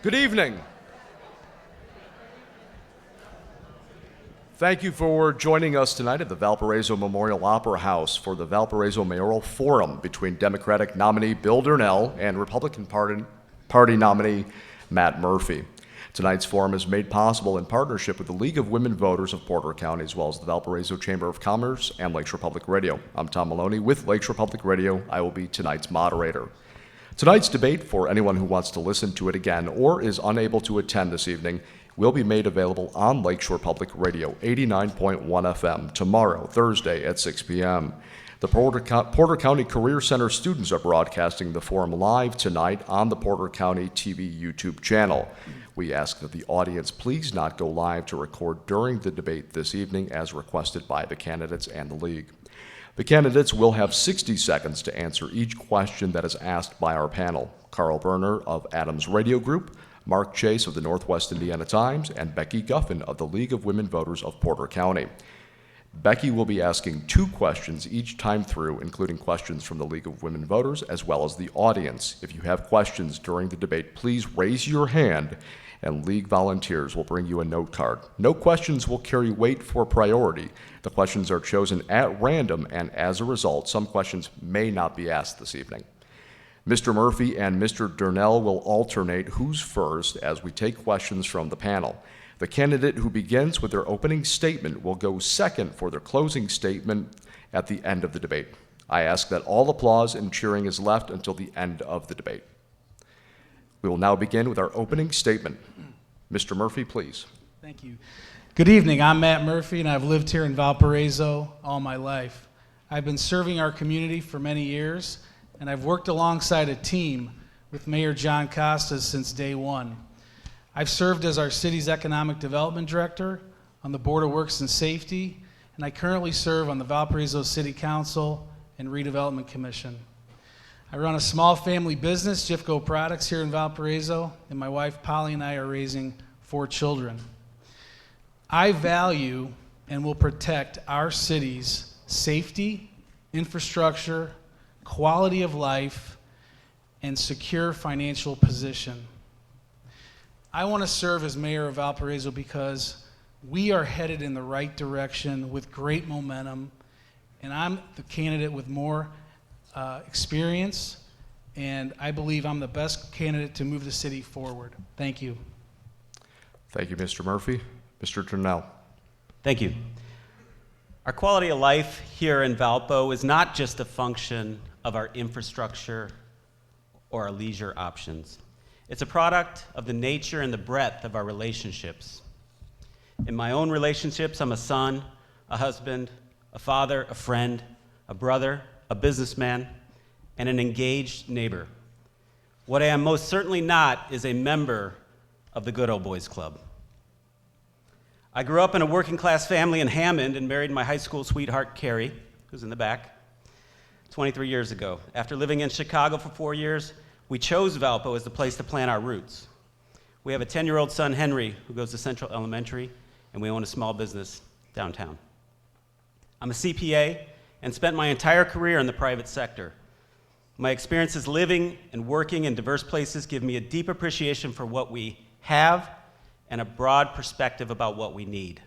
Good evening. Thank you for joining us tonight at the Valparaiso Memorial Opera House for the Valparaiso Mayoral Forum between Democratic nominee Bill Durnell and Republican Party nominee Matt Murphy. Tonight's forum is made possible in partnership with the League of Women Voters of Porter County, as well as the Valparaiso Chamber of Commerce and Lakeshore Public Radio. I'm Tom Maloney with Lakeshore Public Radio. I will be tonight's moderator. Tonight's debate, for anyone who wants to listen to it again or is unable to attend this evening, will be made available on Lakeshore Public Radio 89.1 FM tomorrow, Thursday at 6 p.m. The Porter County Career Center students are broadcasting the forum live tonight on the Porter County TV YouTube channel. We ask that the audience please not go live to record during the debate this evening as requested by the candidates and the league. The candidates will have 60 seconds to answer each question that is asked by our panel. Carl Berner of Adams Radio Group, Mark Chase of the Northwest Indiana Times, and Becky Guffin of the League of Women Voters of Porter County. Becky will be asking 2 questions each time through, including questions from the League of Women Voters as well as the audience. If you have questions during the debate, please raise your hand and League volunteers will bring you a note card. No questions will carry weight for priority. The questions are chosen at random, and as a result, some questions may not be asked this evening. Mr. Murphy and Mr. Durnell will alternate who's first as we take questions from the panel. The candidate who begins with their opening statement will go second for their closing statement at the end of the debate. I ask that all applause and cheering is left until the end of the debate. We will now begin with our opening statement. Mr. Murphy, please. Thank you. Good evening. I'm Matt Murphy, and I've lived here in Valparaiso all my life. I've been serving our community for many years, and I've worked alongside a team with Mayor John Costas since day one. I've served as our city's economic development director, on the Board of Works and Safety, and I currently serve on the Valparaiso City Council and Redevelopment Commission. I run a small family business, Jifco Products, here in Valparaiso, and my wife Polly and I are raising 4 children. I value and will protect our city's safety, infrastructure, quality of life, and secure financial position. I want to serve as mayor of Valparaiso because we are headed in the right direction with great momentum, and I'm the candidate with more experience, and I believe I'm the best candidate to move the city forward. Thank you. Thank you, Mr. Murphy. Mr. Durnell. Thank you. Our quality of life here in Valpo is not just a function of our infrastructure or our leisure options. It's a product of the nature and the breadth of our relationships. In my own relationships, I'm a son, a husband, a father, a friend, a brother, a businessman, and an engaged neighbor. What I am most certainly not is a member of the Good Old Boys Club. I grew up in a working class family in Hammond and married my high school sweetheart, Carrie, who's in the back, 23 years ago. After living in Chicago for 4 years, we chose Valpo as the place to plant our roots. We have a 10-year-old son, Henry, who goes to Central Elementary, and we own a small business downtown. I'm a CPA and spent my entire career in the private sector. My experiences living and working in diverse places give me a deep appreciation for what we have and a broad perspective about what we need.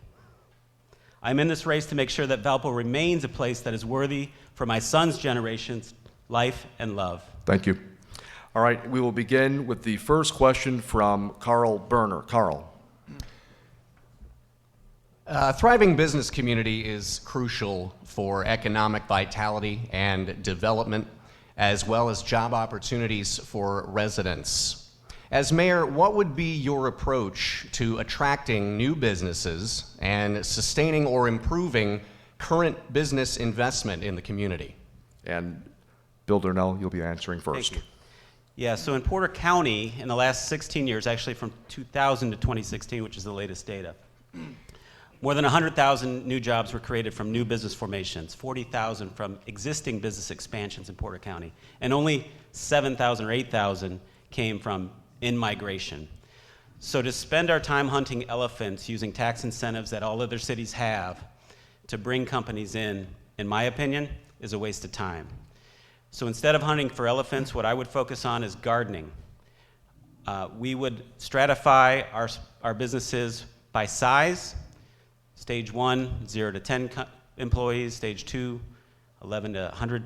I'm in this race to make sure that Valpo remains a place that is worthy for my son's generation's life and love. Thank you. All right, we will begin with the first question from Carl Berner. Carl. A thriving business community is crucial for economic vitality and development, as well as job opportunities for residents. As mayor, what would be your approach to attracting new businesses and sustaining or improving current business investment in the community? And Bill Durnell, you'll be answering first. Thank you. Yeah, so in Porter County, in the last 16 years, actually from 2000 to 2016, which is the latest data, more than 100,000 new jobs were created from new business formations, 40,000 from existing business expansions in Porter County, and only 7,000 or 8,000 came from in-migration. So to spend our time hunting elephants using tax incentives that all other cities have to bring companies in my opinion, is a waste of time. So instead of hunting for elephants, what I would focus on is gardening. We would stratify our businesses by size. Stage 1, 0 to 10 employees. Stage 2, 11 to 100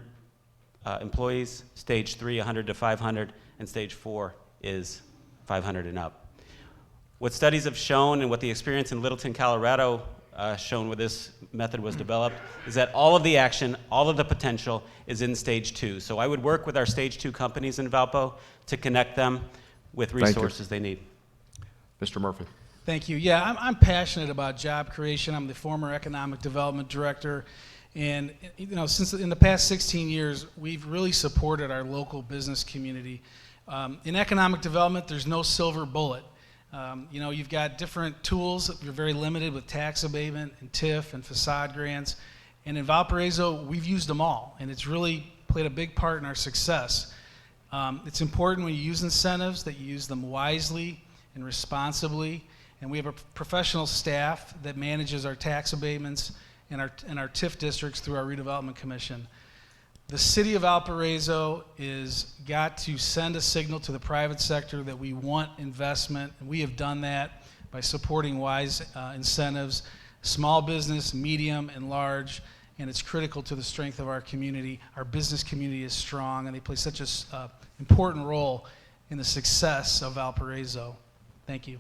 employees. Stage 3, 100 to 500. And stage 4 is 500 and up. What studies have shown and what the experience in Littleton, Colorado shown where this method was developed is that all of the action, all of the potential is in stage 2. So I would work with our stage 2 companies in Valpo to connect them with resources they need. Mr. Murphy. Thank you. Yeah, I'm passionate about job creation. I'm the former economic development director. And since in the past 16 years, we've really supported our local business community. In economic development, there's no silver bullet. You've got different tools. You're very limited with tax abatement and TIF and facade grants. And in Valparaiso, we've used them all, and it's really played a big part in our success. It's important when you use incentives that you use them wisely and responsibly. And we have a professional staff that manages our tax abatements and our TIF districts through our redevelopment commission. The city of Valparaiso is got to send a signal to the private sector that we want investment, and we have done that by supporting wise incentives, small business, medium, and large, and it's critical to the strength of our community. Our business community is strong, and they play such an important role in the success of Valparaiso. Thank you.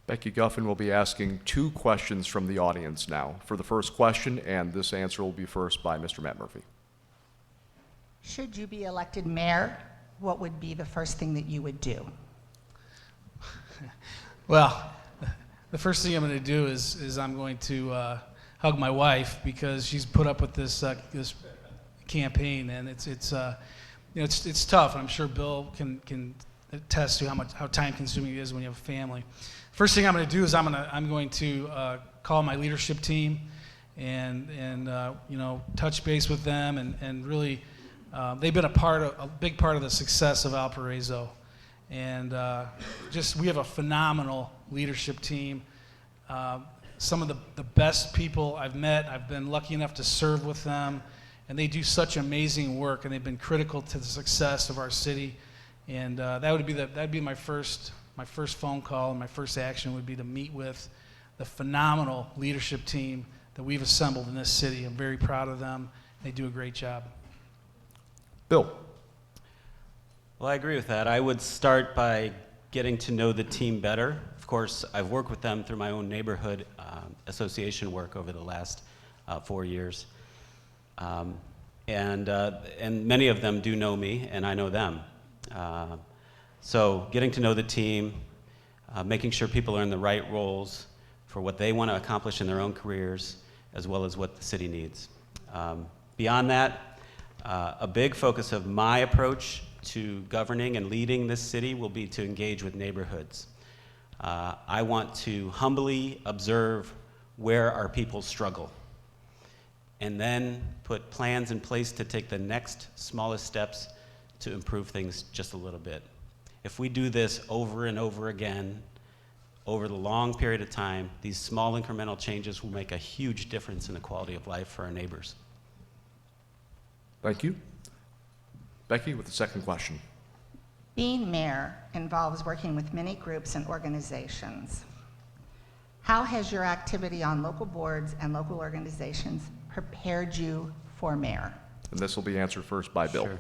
Becky Guffin will be asking 2 questions from the audience now. For the first question, and this answer will be first by Mr. Matt Murphy. Should you be elected mayor, what would be the first thing that you would do? Well, the first thing I'm going to do is I'm going to hug my wife because she's put up with this campaign, and it's tough. I'm sure Bill can attest to how time consuming it is when you have a family. First thing I'm going to do is I'm going to call my leadership team and touch base with them and really they've been a big part of the success of Valparaiso, and we have a phenomenal leadership team. Some of the best people I've met. I've been lucky enough to serve with them, and they do such amazing work, and they've been critical to the success of our city. And that'd be my first phone call, and my first action would be to meet with the phenomenal leadership team that we've assembled in this city. I'm very proud of them. They do a great job. Bill. Well, I agree with that. I would start by getting to know the team better. Of course, I've worked with them through my own neighborhood association work over the last 4 years. And many of them do know me, and I know them. So getting to know the team, making sure people are in the right roles for what they want to accomplish in their own careers, as well as what the city needs. Beyond that, a big focus of my approach to governing and leading this city will be to engage with neighborhoods. I want to humbly observe where our people struggle, and then put plans in place to take the next smallest steps to improve things just a little bit. If we do this over and over again, over the long period of time, these small incremental changes will make a huge difference in the quality of life for our neighbors. Thank you. Becky with the second question. Being mayor involves working with many groups and organizations. How has your activity on local boards and local organizations prepared you for mayor? And this will be answered first by Bill. Sure.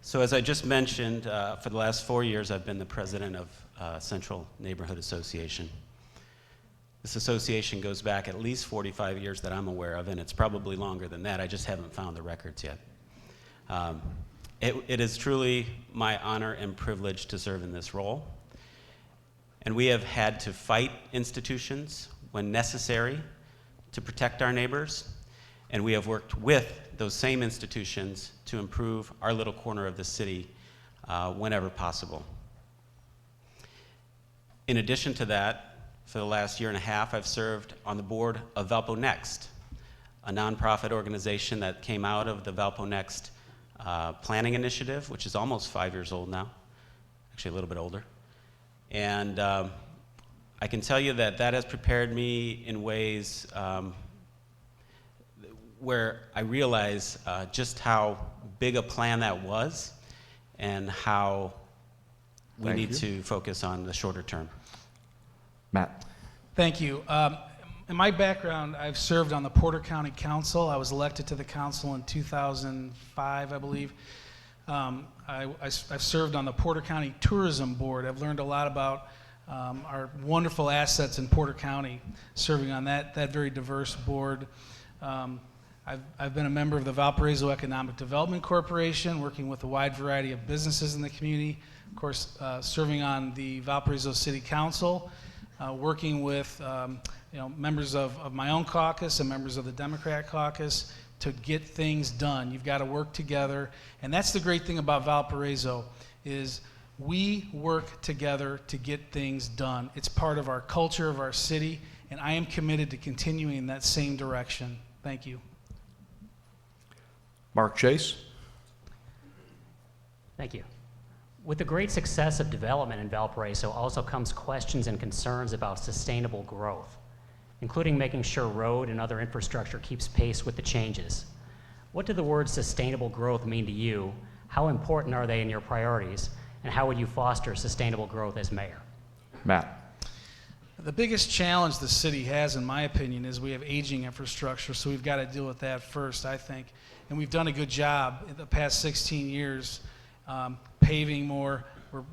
So as I just mentioned, for the last 4 years, I've been the president of Central Neighborhood Association. This association goes back at least 45 years that I'm aware of, and it's probably longer than that. I just haven't found the records yet. It is truly my honor and privilege to serve in this role. And we have had to fight institutions when necessary to protect our neighbors. And we have worked with those same institutions to improve our little corner of the city whenever possible. In addition to that, for the last year and a half, I've served on the board of Valpo Next, a nonprofit organization that came out of the Valpo Next planning initiative, which is almost 5 years old now, actually a little bit older. And I can tell you that has prepared me in ways where I realize just how big a plan that was and how we Thank need you. to focus on the shorter term. Matt. Thank you. In my background, I've served on the Porter County Council. I was elected to the council in 2005, I believe. I've served on the Porter County Tourism Board. I've learned a lot about our wonderful assets in Porter County, serving on that very diverse board. I've been a member of the Valparaiso Economic Development Corporation, working with a wide variety of businesses in the community. Of course, serving on the Valparaiso City Council, working with members of my own caucus and members of the Democrat caucus to get things done. You've got to work together, and that's the great thing about Valparaiso is we work together to get things done. It's part of our culture of our city, and I am committed to continuing in that same direction. Thank you. Mark Chase. Thank you. With the great success of development in Valparaiso also comes questions and concerns about sustainable growth, including making sure road and other infrastructure keeps pace with the changes. What do the words sustainable growth mean to you? How important are they in your priorities? And how would you foster sustainable growth as mayor? Matt. The biggest challenge the city has, in my opinion, is we have aging infrastructure, so we've got to deal with that first, I think. And we've done a good job in the past 16 years paving more.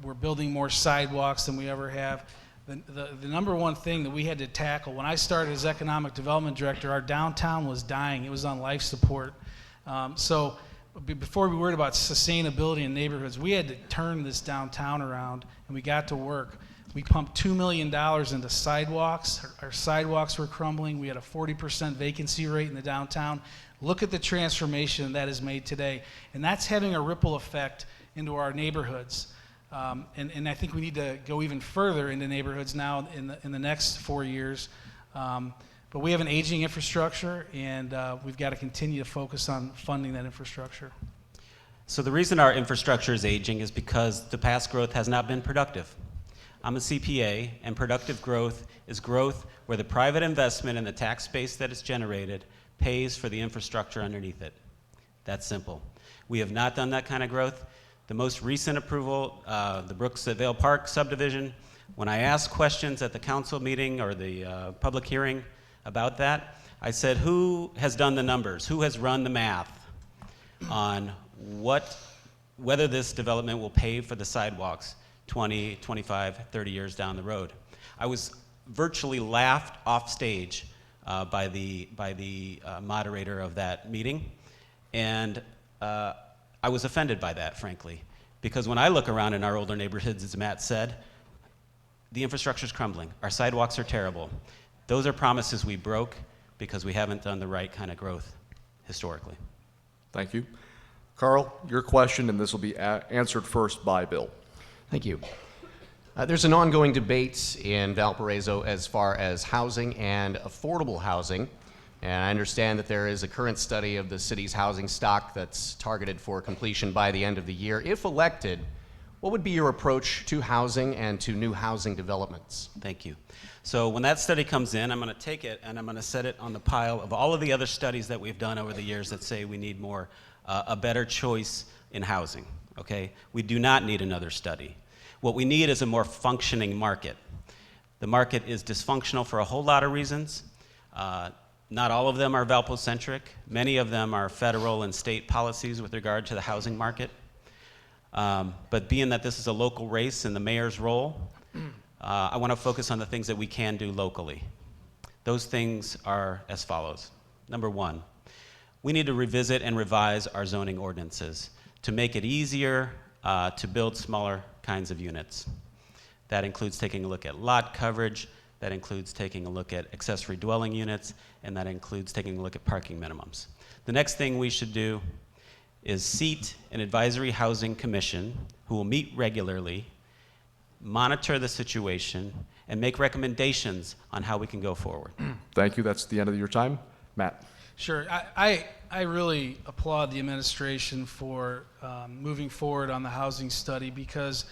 We're building more sidewalks than we ever have. The number one thing that we had to tackle, when I started as economic development director, our downtown was dying. It was on life support. So before we worried about sustainability in neighborhoods, we had to turn this downtown around, and we got to work. We pumped $2 million into sidewalks. Our sidewalks were crumbling. We had a 40% vacancy rate in the downtown. Look at the transformation that is made today. And that's having a ripple effect into our neighborhoods. And I think we need to go even further into neighborhoods now in the next 4 years. But we have an aging infrastructure, and we've got to continue to focus on funding that infrastructure. So the reason our infrastructure is aging is because the past growth has not been productive. I'm a CPA, and productive growth is growth where the private investment and the tax base that is generated pays for the infrastructure underneath it. That's simple. We have not done that kind of growth. The most recent approval, the Brooks at Vale Park subdivision, when I asked questions at the council meeting or the public hearing about that, I said, who has done the numbers? Who has run the math on whether this development will pay for the sidewalks 20, 25, 30 years down the road? I was virtually laughed off stage by the moderator of that meeting, and I was offended by that, frankly, because when I look around in our older neighborhoods, as Matt said, the infrastructure's crumbling. Our sidewalks are terrible. Those are promises we broke because we haven't done the right kind of growth historically. Thank you. Carl, your question, and this will be answered first by Bill. Thank you. There's an ongoing debate in Valparaiso as far as housing and affordable housing. And I understand that there is a current study of the city's housing stock that's targeted for completion by the end of the year. If elected, what would be your approach to housing and to new housing developments? Thank you. So when that study comes in, I'm going to take it and I'm going to set it on the pile of all of the other studies that we've done over the years that say we need more, a better choice in housing, okay? We do not need another study. What we need is a more functioning market. The market is dysfunctional for a whole lot of reasons. Not all of them are Valpo-centric. Many of them are federal and state policies with regard to the housing market. But being that this is a local race in the mayor's role, I want to focus on the things that we can do locally. Those things are as follows. Number one, we need to revisit and revise our zoning ordinances to make it easier to build smaller kinds of units. That includes taking a look at lot coverage, that includes taking a look at accessory dwelling units, and that includes taking a look at parking minimums. The next thing we should do is seat an advisory housing commission who will meet regularly, monitor the situation, and make recommendations on how we can go forward. Thank you. That's the end of your time. Matt. Sure. I really applaud the administration for moving forward on the housing study because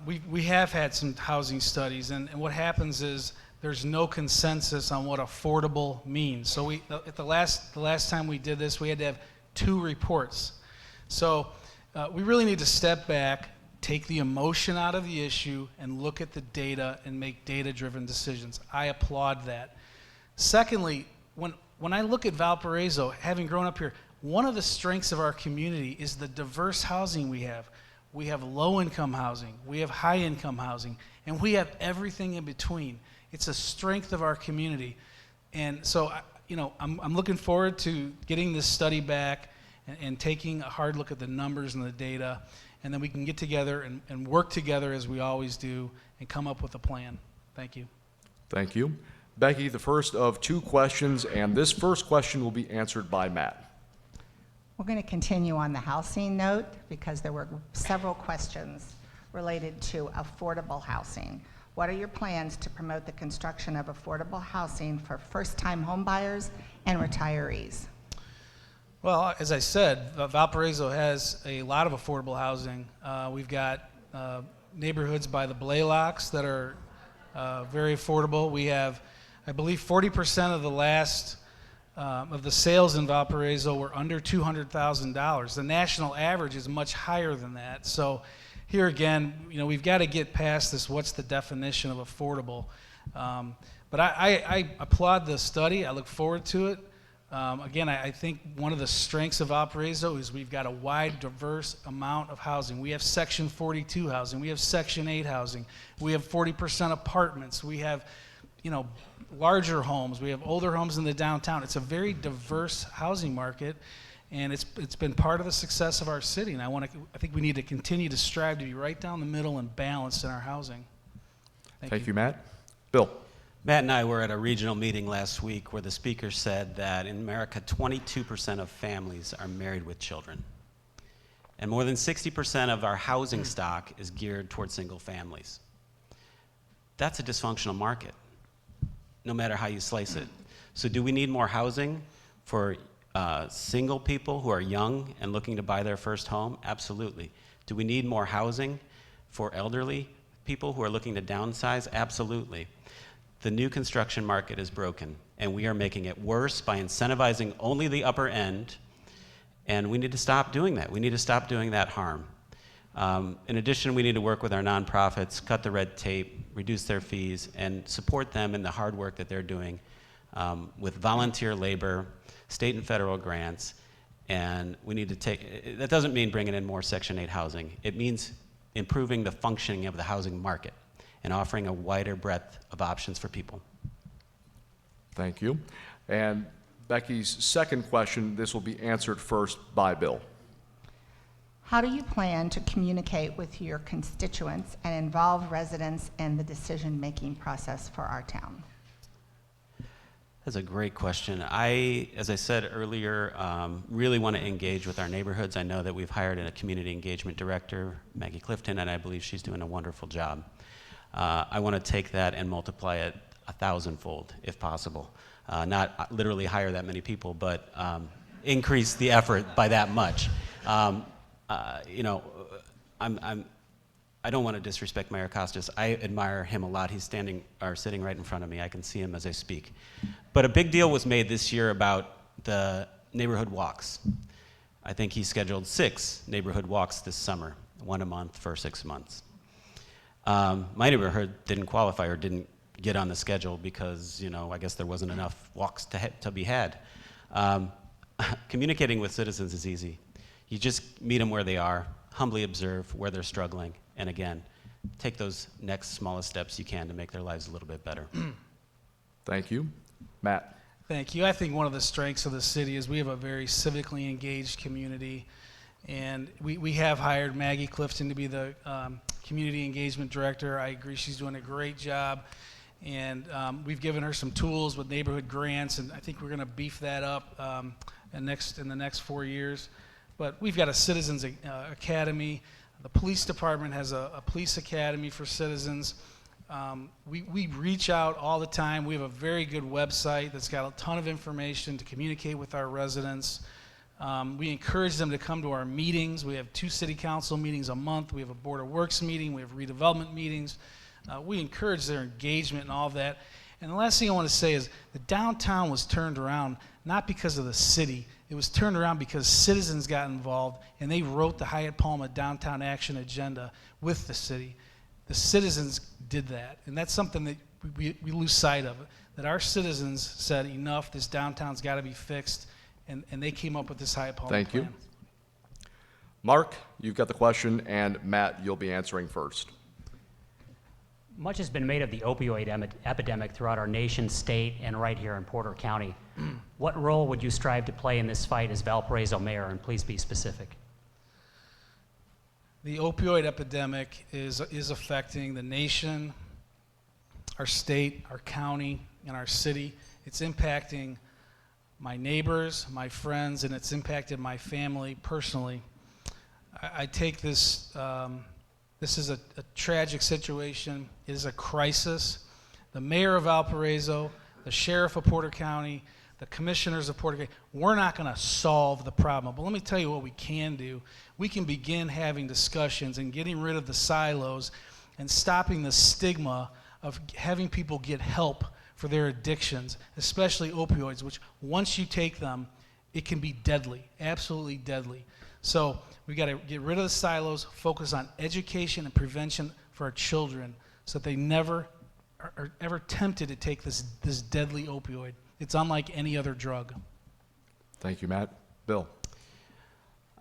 we have had some housing studies, and what happens is there's no consensus on what affordable means. So at the last time we did this, we had to have 2 reports. So we really need to step back, take the emotion out of the issue and look at the data and make data-driven decisions. I applaud that. Secondly, when I look at Valparaiso, having grown up here, one of the strengths of our community is the diverse housing we have. We have low-income housing, we have high-income housing, and we have everything in between. It's a strength of our community. And so, I'm looking forward to getting this study back and taking a hard look at the numbers and the data, and then we can get together and work together as we always do and come up with a plan. Thank you. Thank you. Becky, the first of 2 questions, and this first question will be answered by Matt. We're going to continue on the housing note because there were several questions related to affordable housing. What are your plans to promote the construction of affordable housing for first-time homebuyers and retirees? Well, as I said, Valparaiso has a lot of affordable housing. We've got neighborhoods by the Blaylocks that are very affordable. We have, I believe, 40% of the last of the sales in Valparaiso were under $200,000. The national average is much higher than that. So here again, we've got to get past this, what's the definition of affordable? But I applaud the study. I look forward to it. Again, I think one of the strengths of Valparaiso is we've got a wide, diverse amount of housing. We have Section 42 housing. We have Section 8 housing. We have 40% apartments. We have, larger homes. We have older homes in the downtown. It's a very diverse housing market, and it's been part of the success of our city. And I think we need to continue to strive to be right down the middle and balanced in our housing. Thank you, Matt. Bill. Matt and I were at a regional meeting last week where the speaker said that in America, 22% of families are married with children. And more than 60% of our housing stock is geared towards single families. That's a dysfunctional market, no matter how you slice it. So do we need more housing for single people who are young and looking to buy their first home? Absolutely. Do we need more housing for elderly people who are looking to downsize? Absolutely. The new construction market is broken, and we are making it worse by incentivizing only the upper end, and we need to stop doing that. We need to stop doing that harm. In addition, we need to work with our nonprofits, cut the red tape, reduce their fees, and support them in the hard work that they're doing with volunteer labor, state and federal grants, and we need to that doesn't mean bringing in more Section 8 housing. It means improving the functioning of the housing market and offering a wider breadth of options for people. Thank you. And Becky's second question, this will be answered first by Bill. How do you plan to communicate with your constituents and involve residents in the decision-making process for our town? That's a great question. As I said earlier, really want to engage with our neighborhoods. I know that we've hired a community engagement director, Maggie Clifton, and I believe she's doing a wonderful job. I want to take that and multiply it 1,000-fold, if possible. Not literally hire that many people, but increase the effort by that much. I don't want to disrespect Mayor Costas. I admire him a lot. He's sitting right in front of me. I can see him as I speak. But a big deal was made this year about the neighborhood walks. I think he scheduled 6 neighborhood walks this summer, 1 a month for 6 months. My neighborhood didn't qualify or didn't get on the schedule because, I guess there wasn't enough walks to be had. Communicating with citizens is easy. You just meet them where they are, humbly observe where they're struggling, and again, take those next smallest steps you can to make their lives a little bit better. Thank you. Matt. Thank you. I think one of the strengths of the city is we have a very civically engaged community, and we have hired Maggie Clifton to be the community engagement director. I agree she's doing a great job, and we've given her some tools with neighborhood grants, and I think we're going to beef that up in the next 4 years. But we've got a citizens academy. The police department has a police academy for citizens. We reach out all the time. We have a very good website that's got a ton of information to communicate with our residents. We encourage them to come to our meetings. We have 2 city council meetings a month. We have a Board of Works meeting. We have redevelopment meetings. We encourage their engagement and all of that. And the last thing I want to say is the downtown was turned around not because of the city. It was turned around because citizens got involved, and they wrote the Hyatt Palma Downtown Action Agenda with the city. The citizens did that, and that's something that we lose sight of, that our citizens said, enough, this downtown's got to be fixed, and they came up with this Hyatt Palma plan. Thank you. Mark, you've got the question, and Matt, you'll be answering first. Much has been made of the opioid epidemic throughout our nation, state, and right here in Porter County. What role would you strive to play in this fight as Valparaiso mayor, and please be specific? The opioid epidemic is affecting the nation, our state, our county, and our city. It's impacting my neighbors, my friends, and it's impacted my family personally. I take this, this is a tragic situation. It is a crisis. The mayor of Valparaiso, the sheriff of Porter County, the commissioners of Porter County, we're not going to solve the problem. But let me tell you what we can do. We can begin having discussions and getting rid of the silos and stopping the stigma of having people get help for their addictions, especially opioids, which once you take them, it can be deadly, absolutely deadly. So we got to get rid of the silos, focus on education and prevention for our children so that they never are ever tempted to take this deadly opioid. It's unlike any other drug. Thank you, Matt. Bill.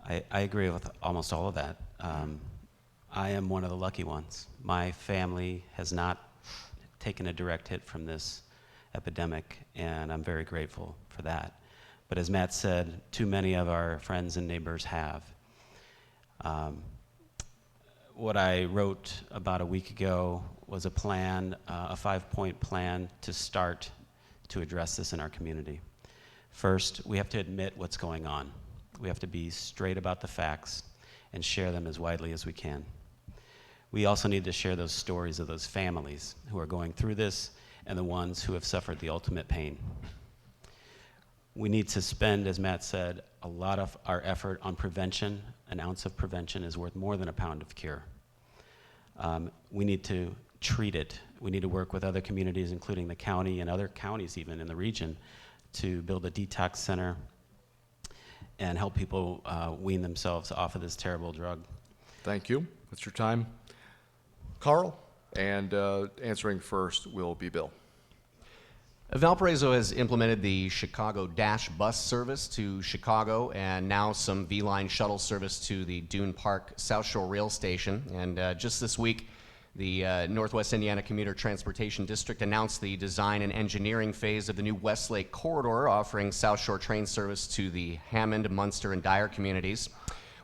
I agree with almost all of that. I am one of the lucky ones. My family has not taken a direct hit from this epidemic, and I'm very grateful for that. But as Matt said, too many of our friends and neighbors have. What I wrote about a week ago was a plan, a 5-point plan to start to address this in our community. First, we have to admit what's going on. We have to be straight about the facts and share them as widely as we can. We also need to share those stories of those families who are going through this and the ones who have suffered the ultimate pain. We need to spend, as Matt said, a lot of our effort on prevention. An ounce of prevention is worth more than a pound of cure. We need to treat it. We need to work with other communities, including the county and other counties even in the region, to build a detox center and help people wean themselves off of this terrible drug. Thank you. That's your time. Carl, and answering first will be Bill. Valparaiso has implemented the Chicago Dash bus service to Chicago and now some V-Line shuttle service to the Dune Park South Shore Rail Station. And just this week, the Northwest Indiana Commuter Transportation District announced the design and engineering phase of the new Westlake Corridor, offering South Shore train service to the Hammond, Munster, and Dyer communities.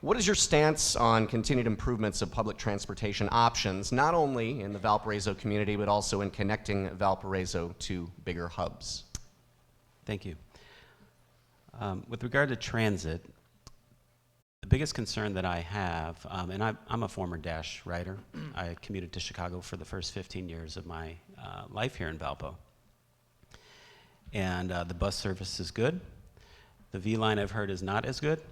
What is your stance on continued improvements of public transportation options, not only in the Valparaiso community, but also in connecting Valparaiso to bigger hubs? Thank you. With regard to transit, the biggest concern that I have, and I'm a former Dash rider. I commuted to Chicago for the first 15 years of my life here in Valpo. And the bus service is good. The V-Line I've heard is not as good.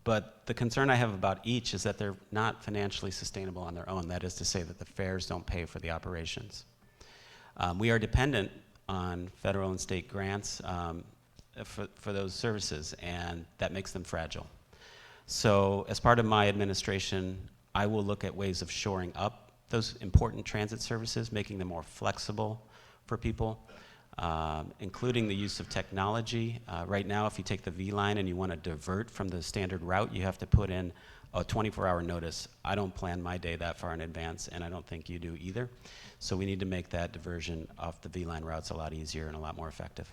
But the concern I have about each is that they're not financially sustainable on their own. That is to say that the fares don't pay for the operations. We are dependent on federal and state grants for those services, and that makes them fragile. So as part of my administration, I will look at ways of shoring up those important transit services, making them more flexible for people, including the use of technology. Right now, if you take the V-Line and you want to divert from the standard route, you have to put in a 24-hour notice. I don't plan my day that far in advance, and I don't think you do either. So we need to make that diversion off the V-Line routes a lot easier and a lot more effective.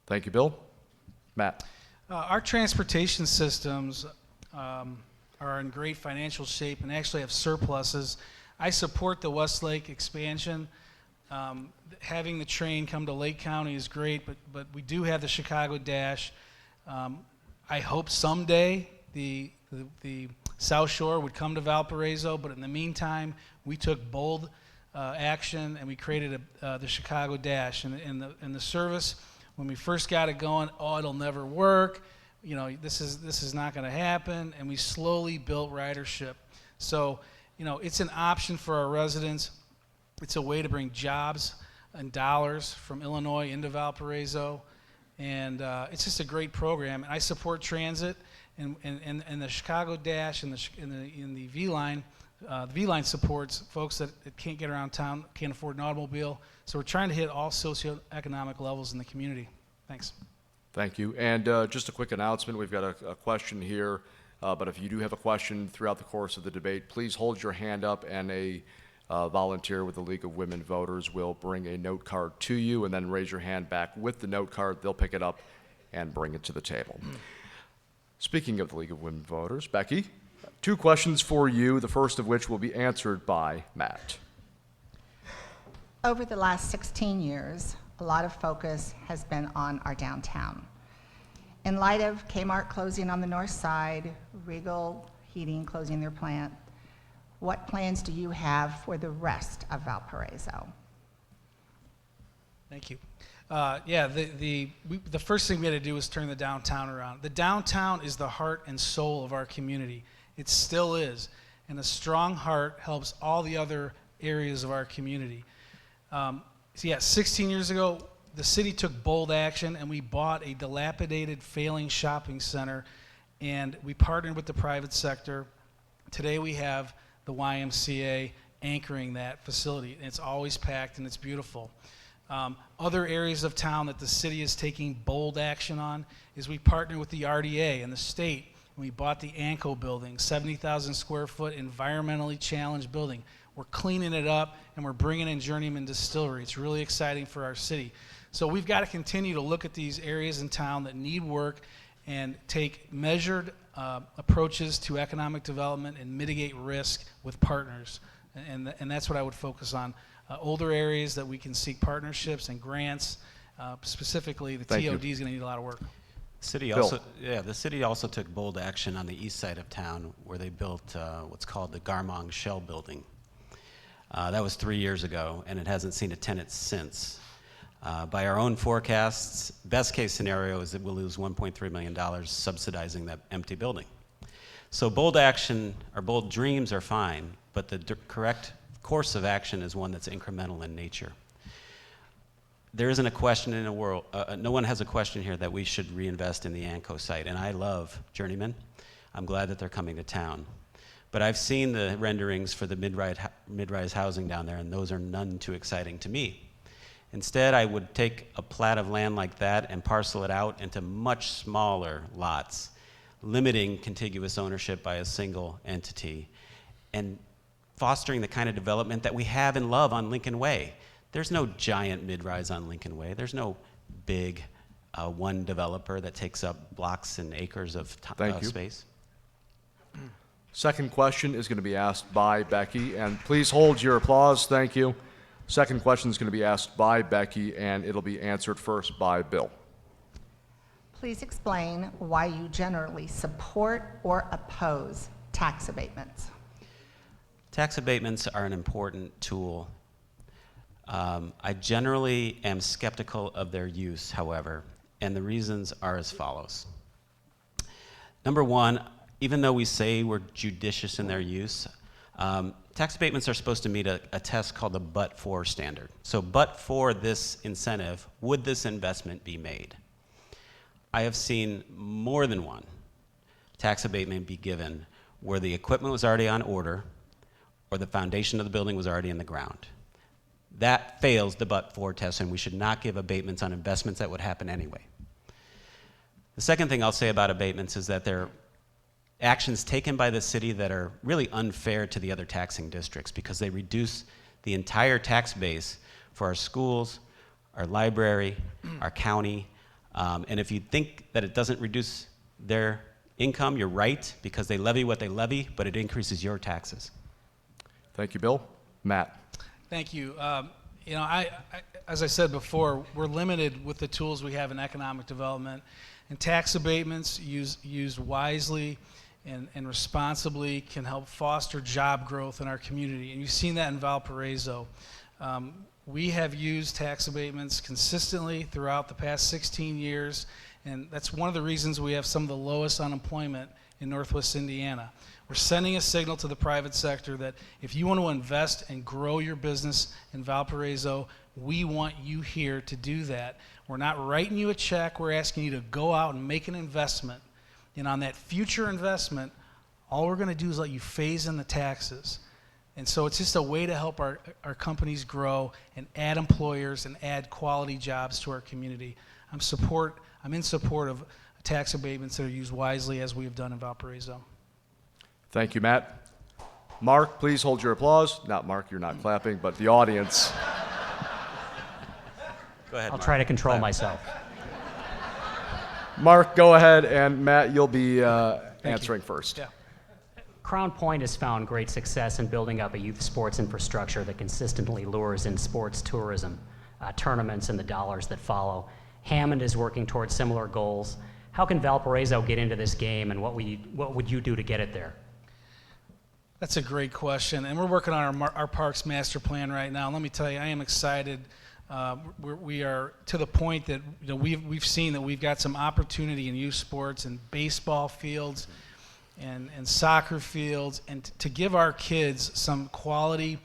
Thank you, Bill. Matt. Our transportation systems are in great financial shape and actually have surpluses. I support the Westlake expansion. Having the train come to Lake County is great, but we do have the Chicago Dash. I hope someday the South Shore would come to Valparaiso, but in the meantime, we took bold action and we created the Chicago Dash. And the service, when we first got it going, it'll never work. You know, this is not going to happen. And we slowly built ridership. So, you know, it's an option for our residents. It's a way to bring jobs and dollars from Illinois into Valparaiso. And it's just a great program. And I support transit and the Chicago Dash and the V-Line. The V-Line supports folks that can't get around town, can't afford an automobile. So we're trying to hit all socioeconomic levels in the community. Thanks. Thank you. And just a quick announcement, we've got a question here, but if you do have a question throughout the course of the debate, please hold your hand up and a volunteer with the League of Women Voters will bring a note card to you, and then raise your hand back with the note card. They'll pick it up and bring it to the table. Speaking of the League of Women Voters, Becky, 2 questions for you, the first of which will be answered by Matt. Over the last 16 years, a lot of focus has been on our downtown. In light of Kmart closing on the north side, Regal Heating closing their plant, what plans do you have for the rest of Valparaiso? Thank you. Yeah, the first thing we had to do was turn the downtown around. The downtown is the heart and soul of our community. It still is. And a strong heart helps all the other areas of our community. So yeah, 16 years ago, the city took bold action and we bought a dilapidated, failing shopping center, and we partnered with the private sector. Today we have the YMCA anchoring that facility, and it's always packed and it's beautiful. Other areas of town that the city is taking bold action on is we partner with the RDA and the state, and we bought the ANCO building, 70,000 square foot environmentally challenged building. We're cleaning it up and we're bringing in Journeyman Distillery. It's really exciting for our city. So we've got to continue to look at these areas in town that need work and take measured approaches to economic development and mitigate risk with partners. And that's what I would focus on. Older areas that we can seek partnerships and grants. Specifically, the Thank you. TOD is going to need a lot of work. The city also took bold action on the east side of town where they built what's called the Garmong Shell Building. That was 3 years ago, and it hasn't seen a tenant since. By our own forecasts, best case scenario is that we'll lose $1.3 million subsidizing that empty building. So bold action or bold dreams are fine, but the correct course of action is one that's incremental in nature. There isn't a question in the world, no one has a question here that we should reinvest in the ANCO site, and I love Journeyman. I'm glad that they're coming to town. But I've seen the renderings for the mid-rise housing down there, and those are none too exciting to me. Instead, I would take a plat of land like that and parcel it out into much smaller lots, limiting contiguous ownership by a single entity, and fostering the kind of development that we have and love on Lincoln Way. There's no giant mid-rise on Lincoln Way. There's no big one developer that takes up blocks and acres of space. Second question is going to be asked by Becky, and please hold your applause. Thank you. Second question is going to be asked by Becky, and it'll be answered first by Bill. Please explain why you generally support or oppose tax abatements. Tax abatements are an important tool. I generally am skeptical of their use, however, and the reasons are as follows. Number one, even though we say we're judicious in their use, tax abatements are supposed to meet a test called the but-for standard. So but for this incentive, would this investment be made? I have seen more than one tax abatement be given where the equipment was already on order or the foundation of the building was already in the ground. That fails the but-for test, and we should not give abatements on investments that would happen anyway. The second thing I'll say about abatements is that they're actions taken by the city that are really unfair to the other taxing districts because they reduce the entire tax base for our schools, our library, our county, and if you think that it doesn't reduce their income, you're right, because they levy what they levy, but it increases your taxes. Thank you, Bill. Matt. Thank you. You know, as I said before, we're limited with the tools we have in economic development, and tax abatements used wisely and responsibly can help foster job growth in our community. And you've seen that in Valparaiso. We have used tax abatements consistently throughout the past 16 years, and that's one of the reasons we have some of the lowest unemployment in Northwest Indiana. We're sending a signal to the private sector that if you want to invest and grow your business in Valparaiso, we want you here to do that. We're not writing you a check. We're asking you to go out and make an investment. And on that future investment, all we're going to do is let you phase in the taxes. And so it's just a way to help our companies grow and add employers and add quality jobs to our community. I'm in support of tax abatements that are used wisely, as we have done in Valparaiso. Thank you, Matt. Mark, please hold your applause. Not Mark, you're not clapping, but the audience. Go ahead, I'll Mark. try to control myself. Mark, go ahead, and Matt, you'll be answering first. Yeah. Crown Point has found great success in building up a youth sports infrastructure that consistently lures in sports tourism, tournaments, and the dollars that follow. Hammond is working towards similar goals. How can Valparaiso get into this game, and what would you do to get it there? That's a great question, and we're working on our parks master plan right now. Let me tell you, I am excited. We are to the point that we've seen that we've got some opportunity in youth sports and baseball fields and soccer fields, and to give our kids some quality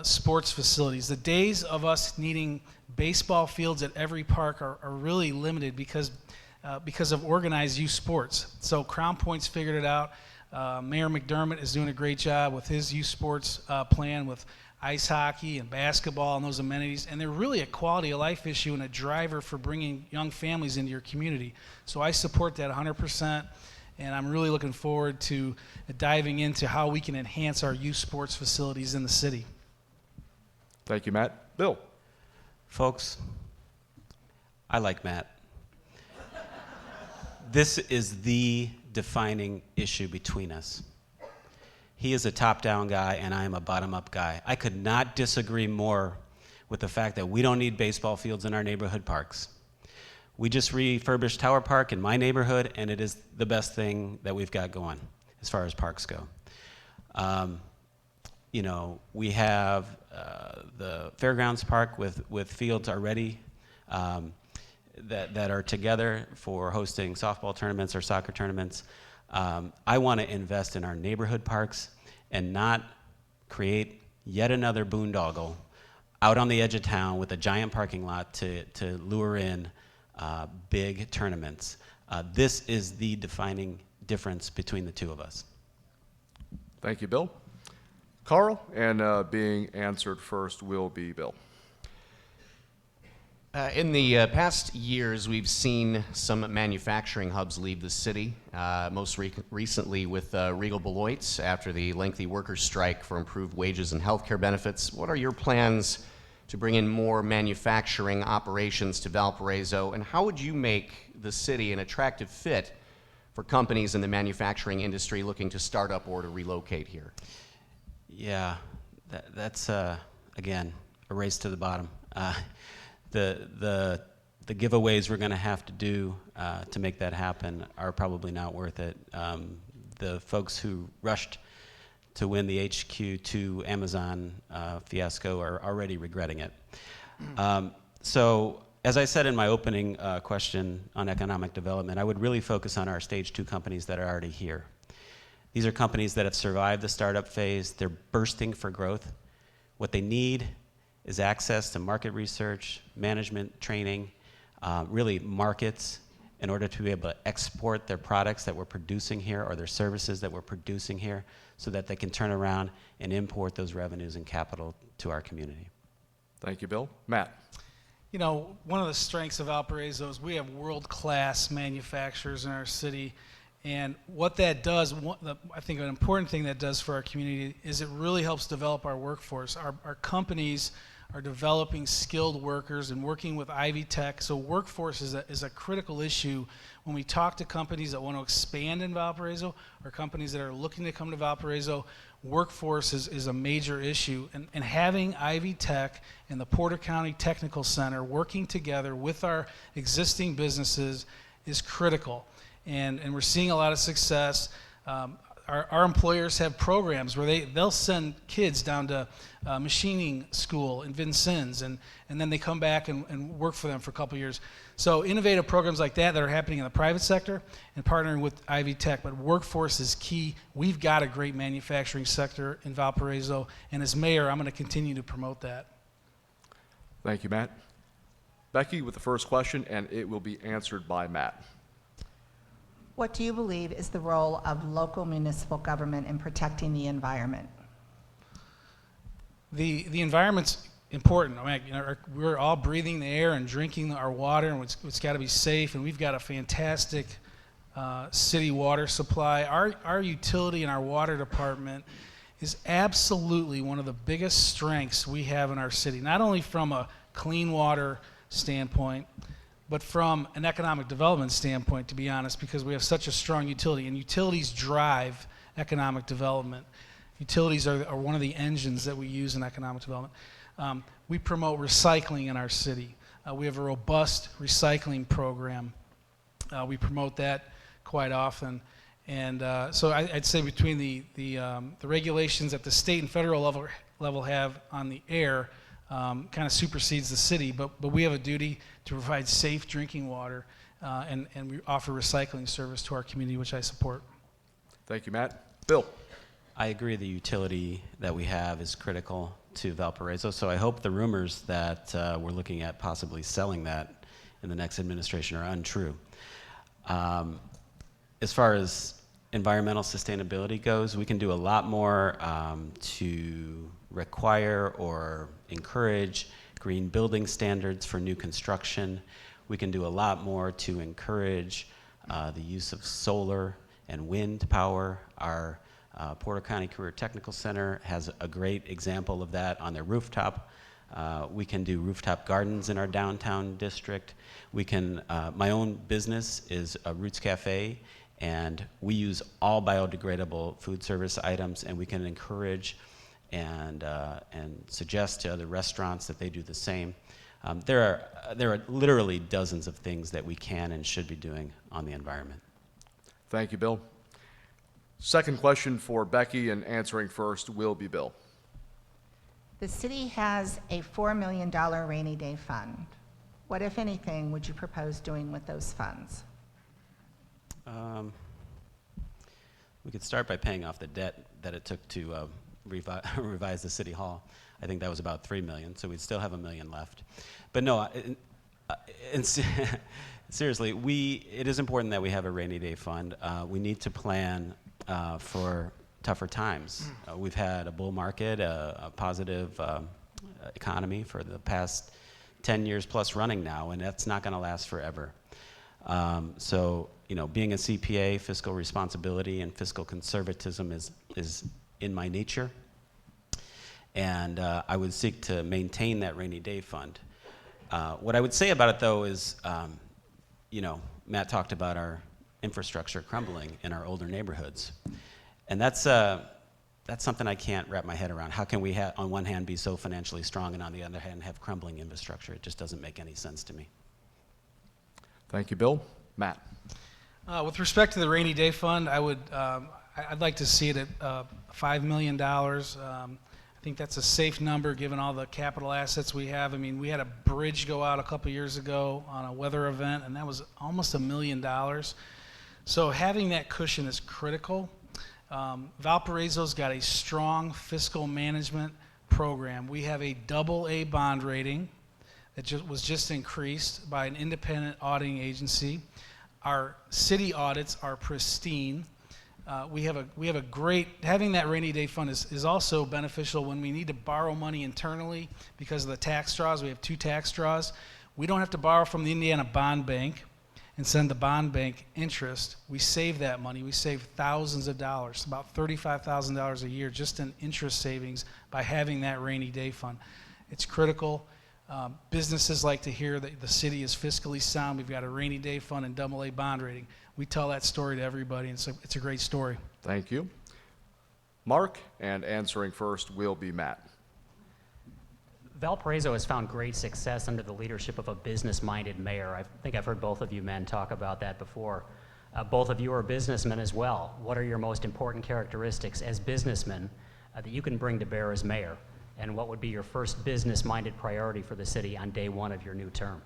sports facilities. The days of us needing baseball fields at every park are really limited because of organized youth sports. So Crown Point's figured it out. Mayor McDermott is doing a great job with his youth sports plan with ice hockey and basketball and those amenities, and they're really a quality of life issue and a driver for bringing young families into your community. So I support that 100%, and I'm really looking forward to diving into how we can enhance our youth sports facilities in the city. Thank you, Matt. Bill. Folks, I like Matt. This is the defining issue between us. He is a top-down guy, and I am a bottom-up guy. I could not disagree more with the fact that we don't need baseball fields in our neighborhood parks. We just refurbished Tower Park in my neighborhood, and it is the best thing that we've got going as far as parks go. We have the Fairgrounds Park with fields already that are together for hosting softball tournaments or soccer tournaments. I want to invest in our neighborhood parks and not create yet another boondoggle out on the edge of town with a giant parking lot to lure in big tournaments. This is the defining difference between the two of us. Thank you, Bill. Carl, and being answered first will be Bill. In the past years, we've seen some manufacturing hubs leave the city, most recently with Regal Beloit's after the lengthy workers' strike for improved wages and health care benefits. What are your plans to bring in more manufacturing operations to Valparaiso, and how would you make the city an attractive fit for companies in the manufacturing industry looking to start up or to relocate here? Yeah, that's again, a race to the bottom. The giveaways we're going to have to do to make that happen are probably not worth it. The folks who rushed to win the HQ to Amazon fiasco are already regretting it. So, as I said in my opening question on economic development, I would really focus on our stage 2 companies that are already here. These are companies that have survived the startup phase. They're bursting for growth. What they need is access to market research, management training, really markets in order to be able to export their products that we're producing here or their services that we're producing here so that they can turn around and import those revenues and capital to our community. Thank you, Bill. Matt. You know, one of the strengths of Valparaiso is we have world-class manufacturers in our city. And what that does, I think an important thing that does for our community is it really helps develop our workforce. Our companies are developing skilled workers and working with Ivy Tech. So workforce is a critical issue when we talk to companies that want to expand in Valparaiso or companies that are looking to come to Valparaiso. Workforce is a major issue. And having Ivy Tech and the Porter County Technical Center working together with our existing businesses is critical. And we're seeing a lot of success. Our employers have programs where they'll send kids down to machining school in Vincennes, and then they come back and work for them for a couple years. So innovative programs like that are happening in the private sector and partnering with Ivy Tech, but workforce is key. We've got a great manufacturing sector in Valparaiso, and as mayor, I'm going to continue to promote that. Thank you, Matt. Becky with the first question, and it will be answered by Matt. What do you believe is the role of local municipal government in protecting the environment? The environment's important. I mean, you know, we're all breathing the air and drinking our water, and it's got to be safe. And we've got a fantastic city water supply. Our utility and our water department is absolutely one of the biggest strengths we have in our city. Not only from a clean water standpoint, but from an economic development standpoint, to be honest, because we have such a strong utility, and utilities drive economic development. Utilities are one of the engines that we use in economic development. We promote recycling in our city. We have a robust recycling program. We promote that quite often. And so I'd say between the regulations that the state and federal level have on the air kind of supersedes the city, but we have a duty to provide safe drinking water, and we offer recycling service to our community, which I support. Thank you, Matt. Bill. I agree the utility that we have is critical to Valparaiso, so I hope the rumors that we're looking at possibly selling that in the next administration are untrue. As far as environmental sustainability goes, we can do a lot more to require or encourage green building standards for new construction. We can do a lot more to encourage the use of solar and wind power. Our Porter County Career Technical Center has a great example of that on their rooftop. We can do rooftop gardens in our downtown district. We can, my own business is a Roots Cafe, and we use all biodegradable food service items, and we can encourage and suggest to other restaurants that they do the same. There are literally dozens of things that we can and should be doing on the environment. Thank you, Bill. Second question for Becky, and answering first will be Bill. The city has a $4 million rainy day fund. What, if anything, would you propose doing with those funds? We could start by paying off the debt that it took to revise the city hall. I think that was about $3 million, so we'd still have $1 million left. But no, seriously, it is important that we have a rainy day fund. We need to plan for tougher times. We've had a bull market, a positive economy for the past 10 years plus running now, and that's not going to last forever. So, you know, being a CPA, fiscal responsibility and fiscal conservatism is in my nature, and I would seek to maintain that rainy day fund. What I would say about it, though, is, you know, Matt talked about our infrastructure crumbling in our older neighborhoods, and that's something I can't wrap my head around. How can we, on one hand, be so financially strong, and on the other hand, have crumbling infrastructure? It just doesn't make any sense to me. Thank you, Bill. Matt. With respect to the rainy day fund, I'd like to see it at $5 million. I think that's a safe number given all the capital assets we have. I mean, we had a bridge go out a couple years ago on a weather event, and that was almost $1 million. So having that cushion is critical. Valparaiso's got a strong fiscal management program. We have a AA bond rating that was just increased by an independent auditing agency. Our city audits are pristine. We have a great, having that rainy day fund is also beneficial when we need to borrow money internally because of the tax draws. We have 2 tax draws. We don't have to borrow from the Indiana Bond Bank and send the bond bank interest. We save that money. We save thousands of dollars, about $35,000 a year just in interest savings by having that rainy day fund. It's critical. Businesses like to hear that the city is fiscally sound. We've got a rainy day fund and AA bond rating. We tell that story to everybody, and it's a great story. Thank you. Mark, and answering first will be Matt. Valparaiso has found great success under the leadership of a business-minded mayor. I think I've heard both of you men talk about that before. Both of you are businessmen as well. What are your most important characteristics as businessmen that you can bring to bear as mayor? And what would be your first business-minded priority for the city on day 1 of your new term?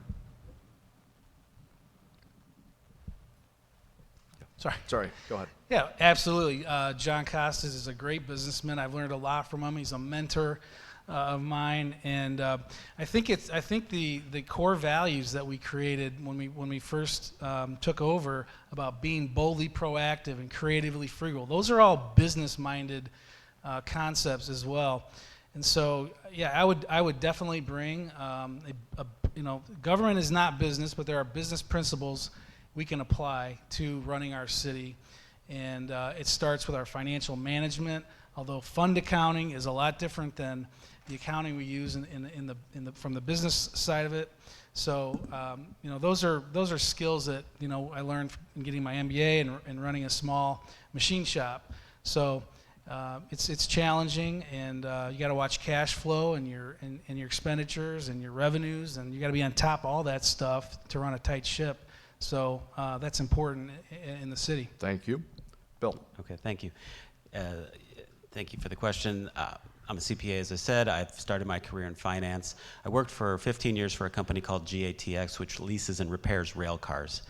Sorry, go ahead. Yeah, absolutely. John Costas is a great businessman. I've learned a lot from him. He's a mentor. of mine, and I think the core values that we created when we first took over about being boldly proactive and creatively frugal. Those are all business-minded concepts as well, and so yeah, I would definitely bring government is not business, but there are business principles we can apply to running our city, and it starts with our financial management. Although fund accounting is a lot different than the accounting we use from the business side of it. So those are skills that I learned in getting my MBA and running a small machine shop. So it's challenging, and you got to watch cash flow and your expenditures and your revenues, and you got to be on top of all that stuff to run a tight ship. So that's important in the city. Thank you. Bill. Okay, thank you. Thank you for the question. I'm a CPA, as I said. I've started my career in finance. I worked for 15 years for a company called GATX, which leases and repairs rail cars.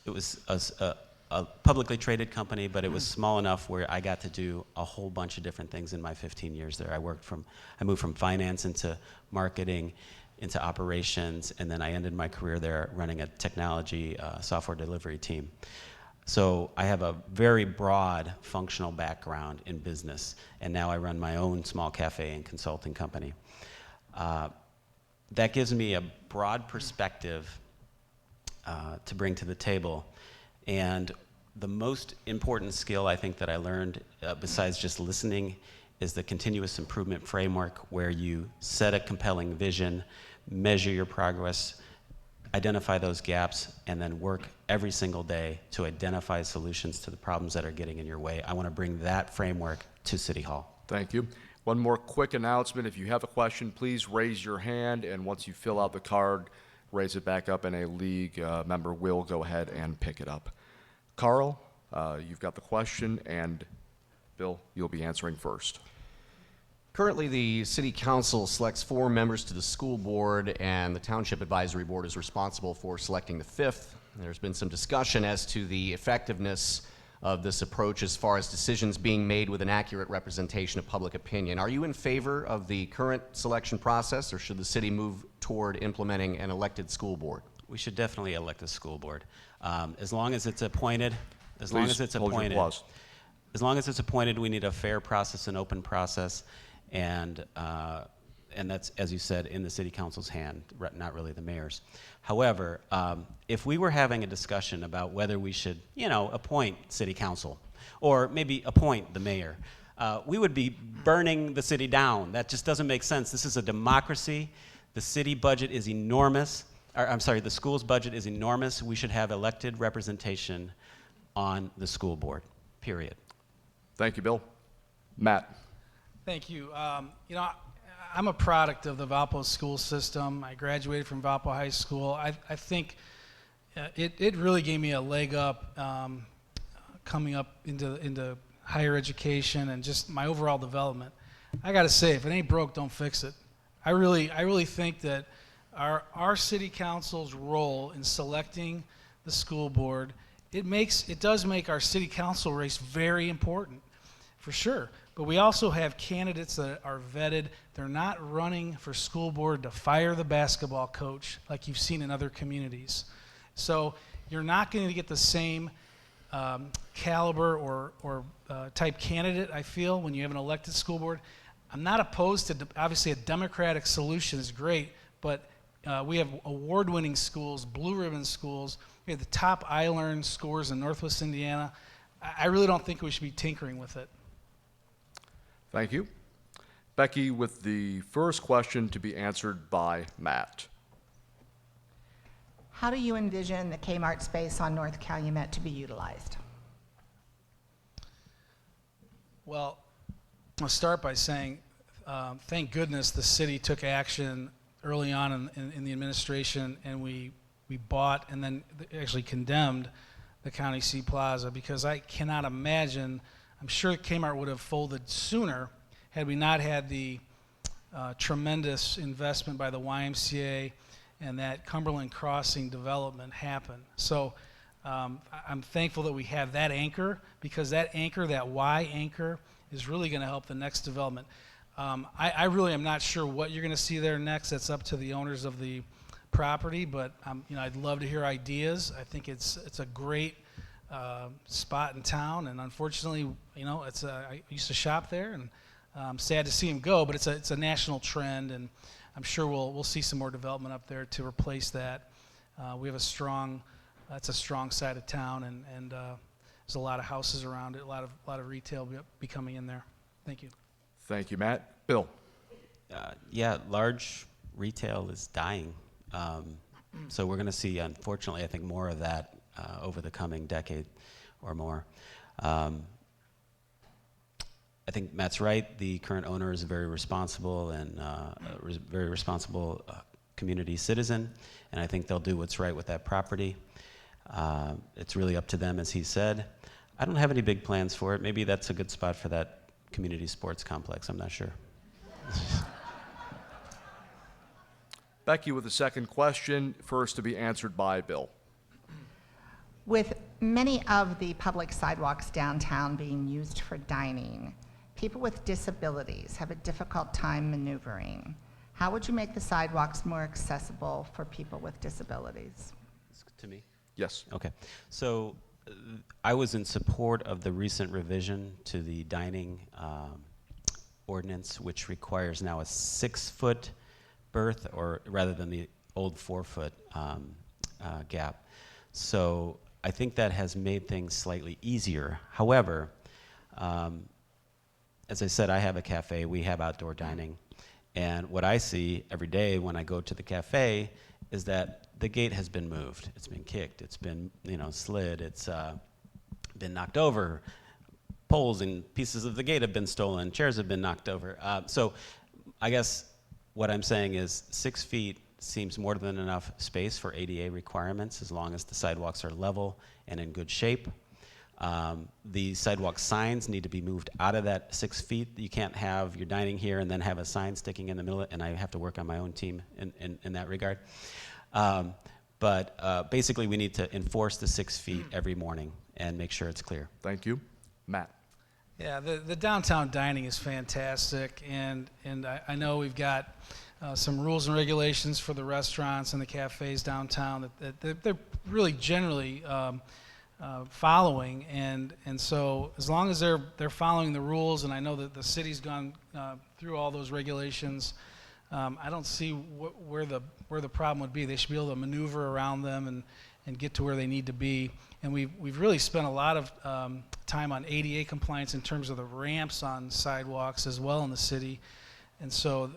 It was a publicly traded company, but it was small enough where I got to do a whole bunch of different things in my 15 years there. I moved from finance into marketing, into operations, and then I ended my career there running a technology software delivery team. So I have a very broad functional background in business, and now I run my own small cafe and consulting company. That gives me a broad perspective to bring to the table, and the most important skill I think that I learned, besides just listening, is the continuous improvement framework, where you set a compelling vision, measure your progress, identify those gaps, and then work every single day to identify solutions to the problems that are getting in your way. I want to bring that framework to City Hall. Thank you. One more quick announcement. If you have a question, please raise your hand, and once you fill out the card, raise it back up, and a league member will go ahead and pick it up. Carl, you've got the question, and Bill, you'll be answering first. Currently, the City Council selects 4 members to the school board, and the Township Advisory Board is responsible for selecting the 5th. There's been some discussion as to the effectiveness of this approach as far as decisions being made with an accurate representation of public opinion. Are you in favor of the current selection process, or should the city move toward implementing an elected school board? We should definitely elect a school board. As long as it's appointed, Please hold your applause. as long as it's appointed, we need a fair process, an open process, and that's, as you said, in the City Council's hand, not really the mayor's. However, if we were having a discussion about whether we should, appoint City Council, or maybe appoint the mayor, we would be burning the city down. That just doesn't make sense. This is a democracy. The city budget is enormous. The school's budget is enormous. We should have elected representation on the school board, period. Thank you, Bill. Matt. Thank you. I'm a product of the Valpo school system. I graduated from Valpo High School. I think it really gave me a leg up coming up into higher education and just my overall development. I got to say, if it ain't broke, don't fix it. I really think that our city council's role in selecting the school board, it does make our city council race very important, for sure. But we also have candidates that are vetted. They're not running for school board to fire the basketball coach like you've seen in other communities. So you're not going to get the same caliber or type candidate, I feel, when you have an elected school board. I'm not opposed to, obviously, a democratic solution is great, but we have award-winning schools, blue ribbon schools. We have the top I-Learn scores in Northwest Indiana. I really don't think we should be tinkering with it. Thank you. Becky, with the first question to be answered by Matt. How do you envision the Kmart space on North Calumet to be utilized? Well, I'll start by saying thank goodness the city took action early on in the administration, and we bought and then actually condemned the County C Plaza, because I cannot imagine, I'm sure Kmart would have folded sooner had we not had the tremendous investment by the YMCA and that Cumberland Crossing development happen. So I'm thankful that we have that anchor, because that anchor, that Y anchor, is really going to help the next development. I really am not sure what you're going to see there next. That's up to the owners of the property, but I'd love to hear ideas. I think it's a great spot in town, and unfortunately, I used to shop there, and I'm sad to see him go. But it's a national trend, and I'm sure we'll see some more development up there to replace that. We have it's a strong side of town, and there's a lot of houses around it, a lot of retail be coming in there. Thank you. Thank you, Matt. Bill? Yeah, large retail is dying. So we're going to see, unfortunately, I think more of that over the coming decade or more. I think Matt's right. The current owner is a very responsible and very responsible community citizen, and I think they'll do what's right with that property. It's really up to them, as he said. I don't have any big plans for it. Maybe that's a good spot for that community sports complex. I'm not sure. Becky with the second question, first to be answered by Bill. With many of the public sidewalks downtown being used for dining, people with disabilities have a difficult time maneuvering. How would you make the sidewalks more accessible for people with disabilities? To me? Yes. Okay. So I was in support of the recent revision to the dining ordinance, which requires now a 6-foot berth, or rather than the old 4-foot gap. So I think that has made things slightly easier. However, as I said, I have a cafe. We have outdoor dining. And what I see every day when I go to the cafe is that the gate has been moved. It's been kicked. It's been, slid. It's been knocked over. Poles and pieces of the gate have been stolen. Chairs have been knocked over. So I guess what I'm saying is 6 feet seems more than enough space for ADA requirements as long as the sidewalks are level and in good shape. The sidewalk signs need to be moved out of that 6 feet. You can't have your dining here and then have a sign sticking in the middle, and I have to work on my own team in that regard. But basically, we need to enforce the 6 feet every morning and make sure it's clear. Thank you. Matt? Yeah, the downtown dining is fantastic, and I know we've got some rules and regulations for the restaurants and the cafes downtown that they're really generally following, and so as long as they're following the rules, and I know that the city's gone through all those regulations, I don't see where the problem would be. They should be able to maneuver around them and get to where they need to be. And we've really spent a lot of time on ADA compliance in terms of the ramps on sidewalks as well in the city. And so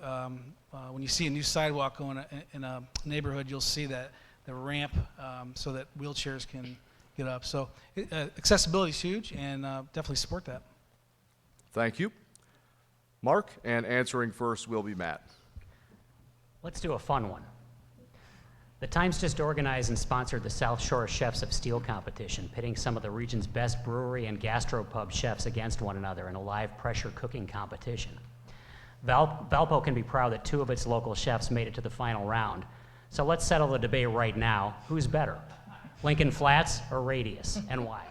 when you see a new sidewalk going in a neighborhood, you'll see that the ramp so that wheelchairs can get up. So accessibility is huge, and definitely support that. Thank you. Mark, and answering first will be Matt. Let's do a fun one. The Times just organized and sponsored the South Shore Chefs of Steel competition, pitting some of the region's best brewery and gastropub chefs against one another in a live pressure cooking competition. Valpo can be proud that 2 of its local chefs made it to the final round. So let's settle the debate right now. Who's better, Lincoln Flats or Radius, and why?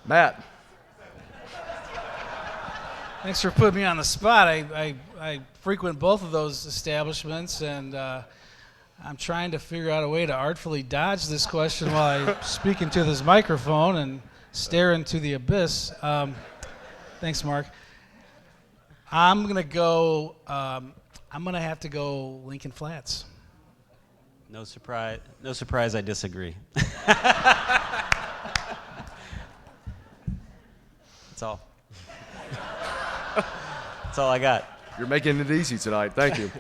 Matt? Thanks for putting me on the spot. I frequent both of those establishments, and I'm trying to figure out a way to artfully dodge this question while I speak into this microphone and stare into the abyss. Thanks, Mark. I'm gonna have to go Lincoln Flats. No surprise. No surprise. I disagree. That's all. That's all I got. You're making it easy tonight. Thank you.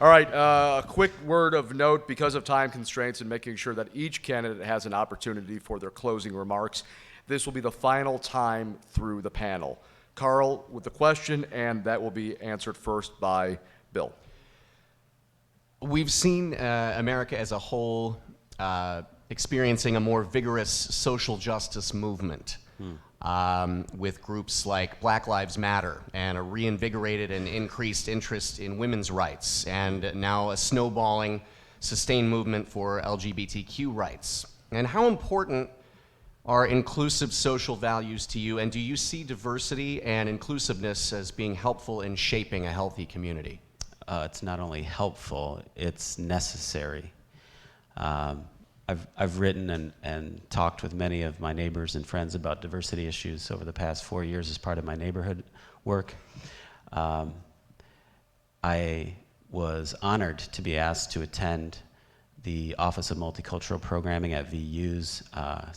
All right, a quick word of note because of time constraints and making sure that each candidate has an opportunity for their closing remarks. This will be the final time through the panel. Carl with the question, and that will be answered first by Bill. We've seen America as a whole experiencing a more vigorous social justice movement. With groups like Black Lives Matter and a reinvigorated and increased interest in women's rights, and now a snowballing, sustained movement for LGBTQ rights. And how important are inclusive social values to you, and do you see diversity and inclusiveness as being helpful in shaping a healthy community? It's not only helpful, it's necessary. I've written and talked with many of my neighbors and friends about diversity issues over the past 4 years as part of my neighborhood work. I was honored to be asked to attend the Office of Multicultural Programming at VU's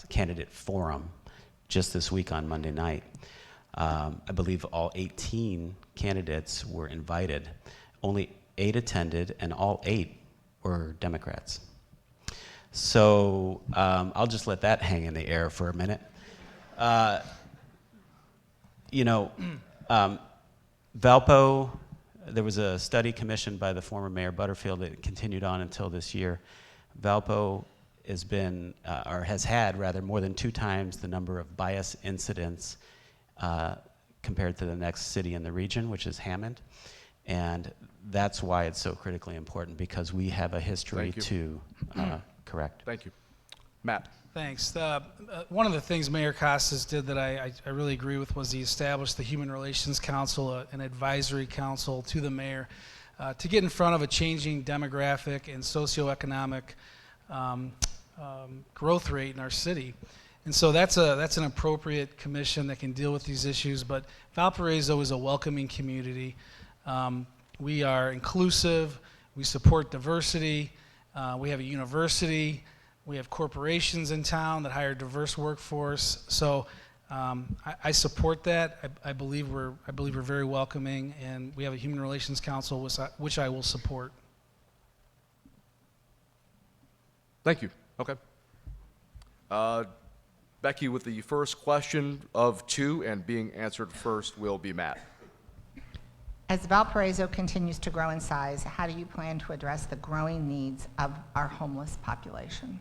candidate forum just this week on Monday night. I believe all 18 candidates were invited. Only 8 attended, and all 8 were Democrats. So I'll just let that hang in the air for a minute. Valpo, there was a study commissioned by the former Mayor Butterfield that continued on until this year. Valpo has been, or has had rather, more than 2 times the number of bias incidents compared to the next city in the region, which is Hammond. And that's why it's so critically important, because we have a history to correct. Thank you. Matt. Thanks. One of the things Mayor Costas did that I really agree with was he established the Human Relations Council, an advisory council to the mayor, to get in front of a changing demographic and socioeconomic growth rate in our city. And so that's an appropriate commission that can deal with these issues. But Valparaiso is a welcoming community. We are inclusive. We support diversity. We have a university. We have corporations in town that hire a diverse workforce. So I support that. I believe we're very welcoming, and we have a Human Relations Council, which I will support. Thank you. Okay. Becky, with the first question of 2 and being answered first will be Matt. As Valparaiso continues to grow in size, how do you plan to address the growing needs of our homeless population?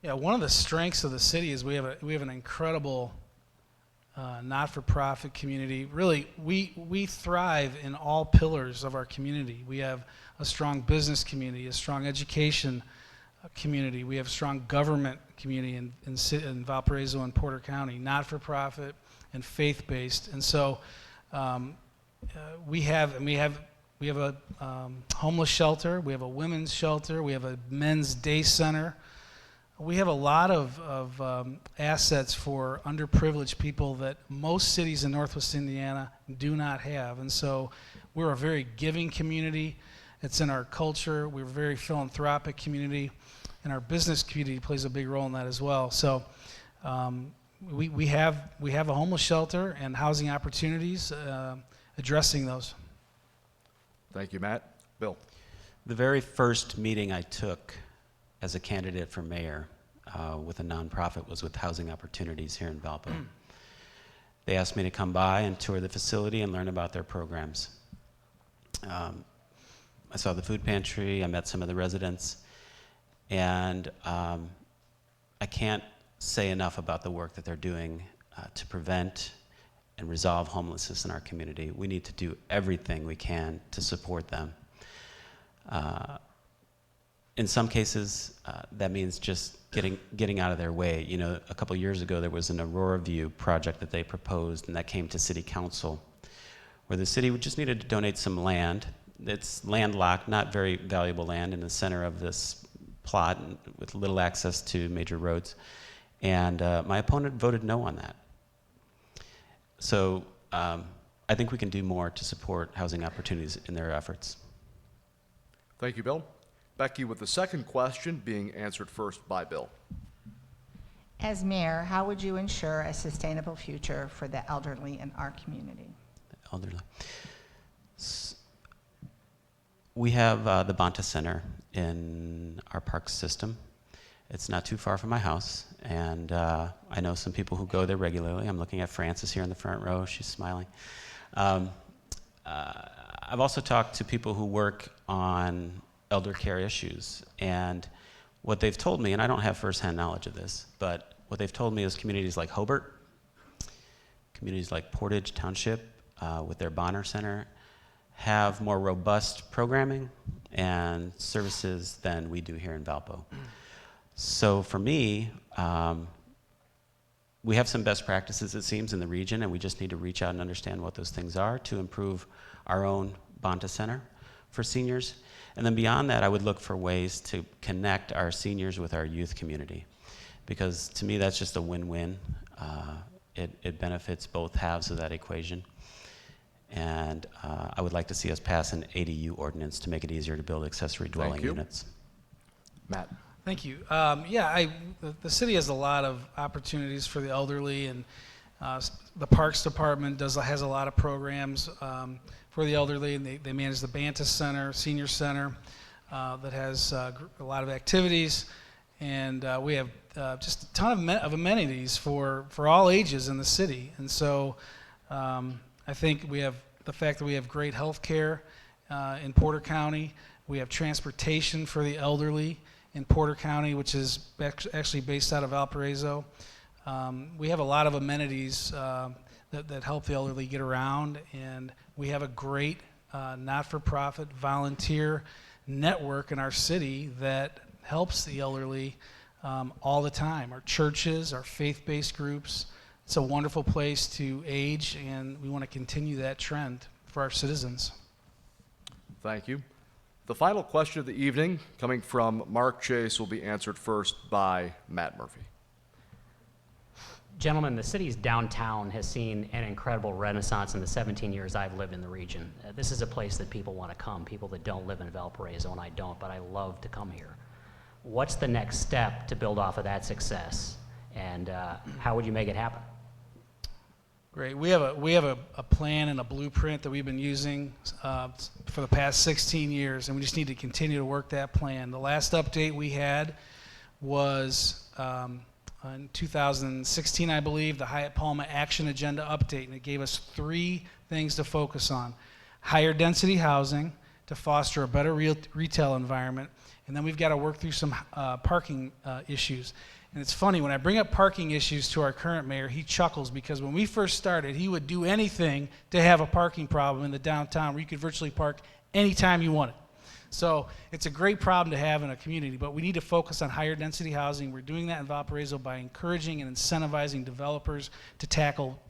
Yeah, one of the strengths of the city is we have an incredible not-for-profit community. Really, we thrive in all pillars of our community. We have a strong business community, a strong education community. We have a strong government community in Valparaiso and Porter County, not-for-profit and faith-based. And so we have a homeless shelter. We have a women's shelter. We have a men's day center. We have a lot of assets for underprivileged people that most cities in Northwest Indiana do not have. And so we're a very giving community. It's in our culture. We're a very philanthropic community, and our business community plays a big role in that as well. So we have a homeless shelter and housing opportunities addressing those. Thank you, Matt. Bill. The very first meeting I took as a candidate for mayor with a nonprofit was with Housing Opportunities here in Valpo. They asked me to come by and tour the facility and learn about their programs. I saw the food pantry, I met some of the residents, and I can't say enough about the work that they're doing to prevent and resolve homelessness in our community. We need to do everything we can to support them. In some cases, that means just getting out of their way. You know, a couple years ago, there was an Aurora View project that they proposed, and that came to City Council, where the city just needed to donate some land. It's landlocked, not very valuable land in the center of this plot with little access to major roads. And my opponent voted no on that. So I think we can do more to support Housing Opportunities in their efforts. Thank you, Bill. Becky, with the second question being answered first by Bill. As mayor, how would you ensure a sustainable future for the elderly in our community? Elderly. We have the Bonta Center in our park system. It's not too far from my house, and I know some people who go there regularly. I'm looking at Frances here in the front row. She's smiling. I've also talked to people who work on elder care issues, and what they've told me, and I don't have firsthand knowledge of this, but what they've told me is communities like Hobart, communities like Portage Township with their Bonner Center have more robust programming and services than we do here in Valpo. So for me, we have some best practices, it seems, in the region, and we just need to reach out and understand what those things are to improve our own Bonta Center for seniors. And then beyond that, I would look for ways to connect our seniors with our youth community, because to me, that's just a win-win. It benefits both halves of that equation. And I would like to see us pass an ADU ordinance to make it easier to build accessory dwelling units. Matt. Thank you. The city has a lot of opportunities for the elderly, and the Parks Department has a lot of programs for the elderly, and they manage the Banta Center, Senior Center, that has a lot of activities, and we have just a ton of amenities for all ages in the city. And so I think we have the fact that we have great health care in Porter County. We have transportation for the elderly in Porter County, which is actually based out of Valparaiso. We have a lot of amenities that help the elderly get around, and we have a great not-for-profit volunteer network in our city that helps the elderly all the time. Our churches, our faith-based groups. It's a wonderful place to age, and we want to continue that trend for our citizens. Thank you. The final question of the evening, coming from Mark Chase, will be answered first by Matt Murphy. Gentlemen, the city's downtown has seen an incredible renaissance in the 17 years I've lived in the region. This is a place that people want to come, people that don't live in Valparaiso, and I don't, but I love to come here. What's the next step to build off of that success, and how would you make it happen? Great. We have a plan and a blueprint that we've been using for the past 16 years, and we just need to continue to work that plan. The last update we had was in 2016, I believe, the Hyatt Palma Action Agenda update, and it gave us 3 things to focus on. Higher density housing to foster a better retail environment, and then we've got to work through some parking issues. And it's funny, when I bring up parking issues to our current mayor, he chuckles, because when we first started, he would do anything to have a parking problem in the downtown where you could virtually park anytime you wanted. So it's a great problem to have in a community, but we need to focus on higher density housing. We're doing that in Valparaiso by encouraging and incentivizing developers to tackle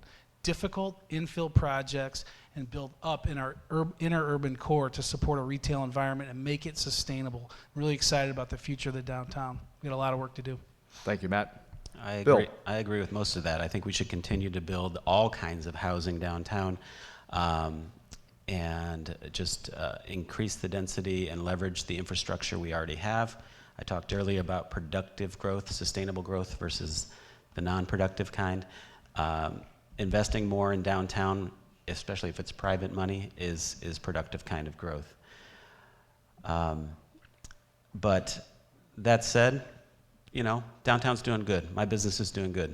difficult infill projects and build up in our inner urban core to support a retail environment and make it sustainable. I'm really excited about the future of the downtown. We've got a lot of work to do. Thank you, Matt. I Bill. agree. I agree with most of that. I think we should continue to build all kinds of housing downtown, and just increase the density and leverage the infrastructure we already have. I talked earlier about productive growth, sustainable growth versus the non-productive kind. Investing more in downtown, especially if it's private money, is productive kind of growth. But that said, you know, downtown's doing good. My business is doing good.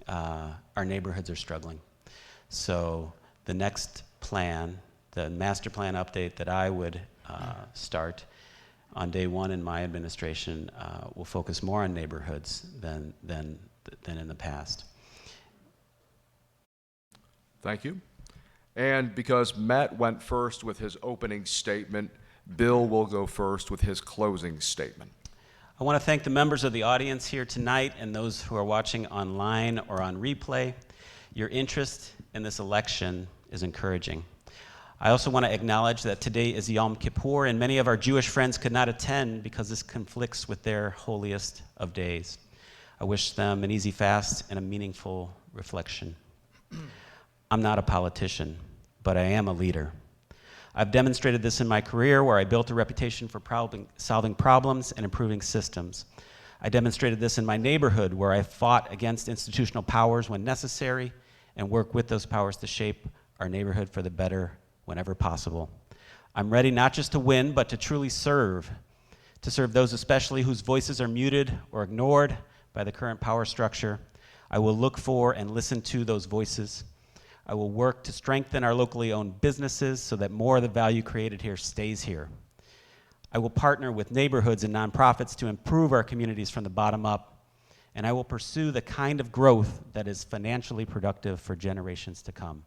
Our neighborhoods are struggling. So the next plan, the master plan update that I would start on day 1 in my administration will focus more on neighborhoods than in the past. Thank you. And because Matt went first with his opening statement, Bill will go first with his closing statement. I want to thank the members of the audience here tonight and those who are watching online or on replay. Your interest in this election is encouraging. I also want to acknowledge that today is Yom Kippur, and many of our Jewish friends could not attend because this conflicts with their holiest of days. I wish them an easy fast and a meaningful reflection. I'm not a politician, but I am a leader. I've demonstrated this in my career, where I built a reputation for solving problems and improving systems. I demonstrated this in my neighborhood, where I fought against institutional powers when necessary and worked with those powers to shape our neighborhood for the better whenever possible. I'm ready not just to win, but to truly serve those especially whose voices are muted or ignored by the current power structure. I will look for and listen to those voices. I will work to strengthen our locally owned businesses so that more of the value created here stays here. I will partner with neighborhoods and nonprofits to improve our communities from the bottom up, and I will pursue the kind of growth that is financially productive for generations to come.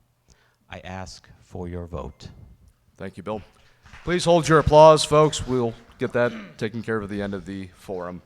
I ask for your vote. Thank you, Bill. Please hold your applause, folks. We'll get that taken care of at the end of the forum.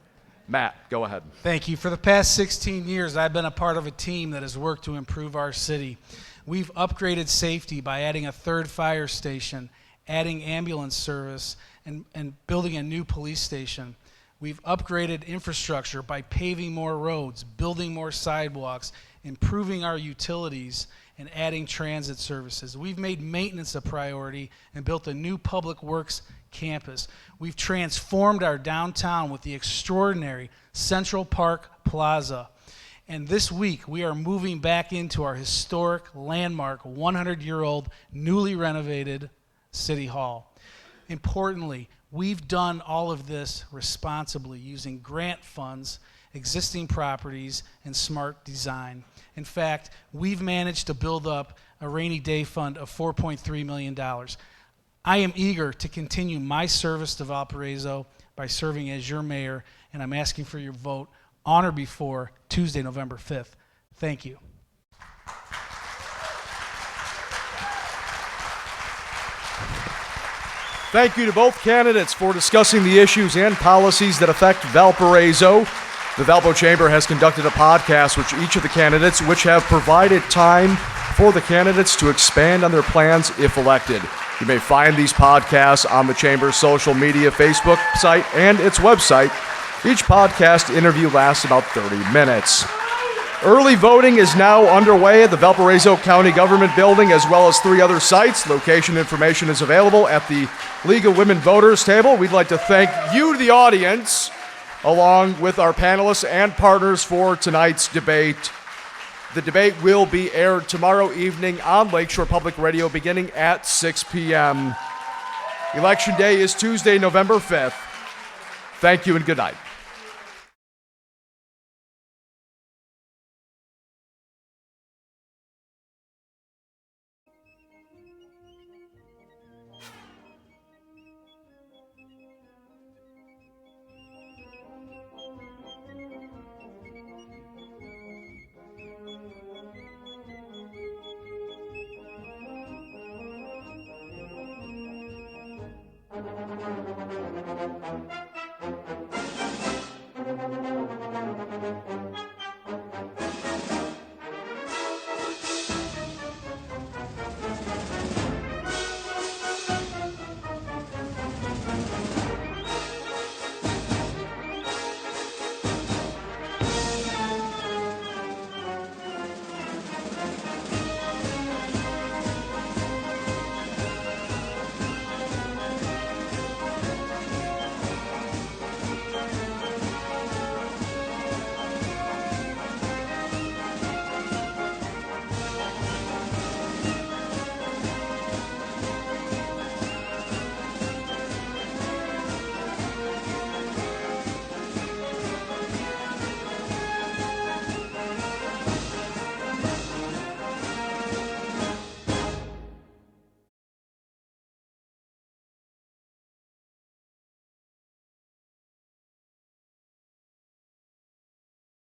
Matt, go ahead. Thank you. For the past 16 years, I've been a part of a team that has worked to improve our city. We've upgraded safety by adding a third fire station, adding ambulance service, and building a new police station. We've upgraded infrastructure by paving more roads, building more sidewalks, improving our utilities, and adding transit services. We've made maintenance a priority and built a new public works campus. We've transformed our downtown with the extraordinary Central Park Plaza. And this week, we are moving back into our historic landmark, 100-year-old, newly renovated City Hall. Importantly, we've done all of this responsibly using grant funds, existing properties, and smart design. In fact, we've managed to build up a rainy day fund of $4.3 million. I am eager to continue my service to Valparaiso by serving as your mayor, and I'm asking for your vote on or before Tuesday, November 5th. Thank you. Thank you to both candidates for discussing the issues and policies that affect Valparaiso. The Valpo Chamber has conducted a podcast with each of the candidates, which have provided time for the candidates to expand on their plans if elected. You may find these podcasts on the Chamber's social media, Facebook site, and its website. Each podcast interview lasts about 30 minutes. Early voting is now underway at the Valparaiso County Government Building, as well as 3 other sites. Location information is available at the League of Women Voters table. We'd like to thank you, the audience, along with our panelists and partners for tonight's debate. The debate will be aired tomorrow evening on Lakeshore Public Radio beginning at 6 p.m. Election Day is Tuesday, November 5th. Thank you and good night.